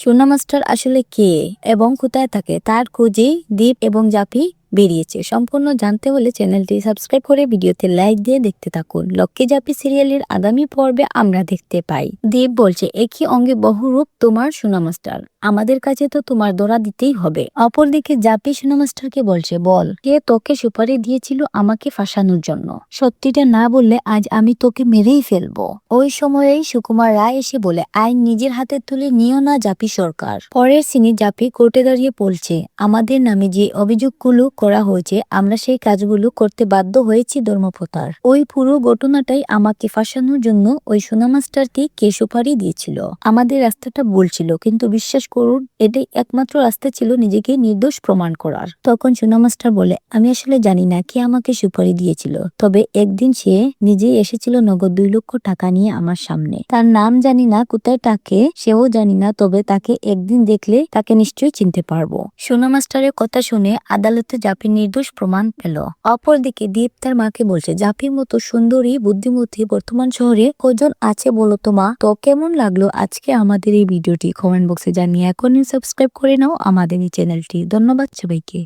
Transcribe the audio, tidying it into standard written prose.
সোনা মাস্টার আসলে কে এবং কোথায় থাকে তার খোঁজে দীপ এবং জাপি বেরিয়েছে। সম্পূর্ণ জানতে হলে চ্যানেলটি সাবস্ক্রাইব করে ভিডিওতে লাইক দিয়ে দেখতে থাকুন। লক্ষ্মী জাপি সিরিয়ালের আগামী পর্বে আমরা দেখতে পাই দীপ বলছে, একই অঙ্গে বহুরূপ তোমার সোনা মাস্টার, আমাদের কাছে তো তোমার ধরা দিতেই হবে। অপরদিকে জাপি সোনা মাস্টারকে বলছে, বল কে তোকে সুপারি দিয়েছিল আমাকে ফাঁসানোর জন্য? সত্যিটা না বললে আজ আমি তোকে মেরেই ফেলবো। ওই সময়েই সুকুমার রায় এসে বলে, আইন নিজের হাতে তুলে নিও না জাপি সরকার। পরের সিনে জাপি কোর্টে দাঁড়িয়ে বলছে, আমাদের নামে যে অভিযোগগুলো করা হয়েছে আমরা সেই কাজগুলো করতে বাধ্য হয়েছি ধর্মপ্রতার। ওই পুরো ঘটনাটাই আমাকে ফাঁসানোর জন্য ওই সোনা মাস্টারটি কে সুপারি দিয়েছিল। আমাদের রাস্তাটা ভুল ছিল, কিন্তু বিশ্বাস করুন এটাই একমাত্র রাস্তা ছিল নিজেকে নির্দোষ প্রমাণ করার। তখন সোনা মাস্টার বলে, আমি আসলে জানি না কে আমাকে সুপারি দিয়েছিল, তবে একদিন সে নিজেই এসেছিল নগদ 2 লক্ষ টাকা নিয়ে আমার সামনে। তার নাম জানি না, কোথায় থাকে সেও জানি না, তবে তাকে একদিন দেখলে তাকে নিশ্চয়ই চিনতে পারবো। সোনা মাস্টারের কথা শুনে আদালতে জাপি নির্দোষ প্রমাণ পেল। অপরদিকে দীপ তার মাকে বলছে, জাপির মতো সুন্দরী বুদ্ধিমতী বর্তমান শহরে কজন আছে বলো তো মা? তো কেমন লাগলো আজকে আমাদের এই ভিডিওটি কমেন্ট বক্সে জানিয়ে এখনই সাবস্ক্রাইব করে নাও আমাদের এই চ্যানেলটি। ধন্যবাদ সবাইকে।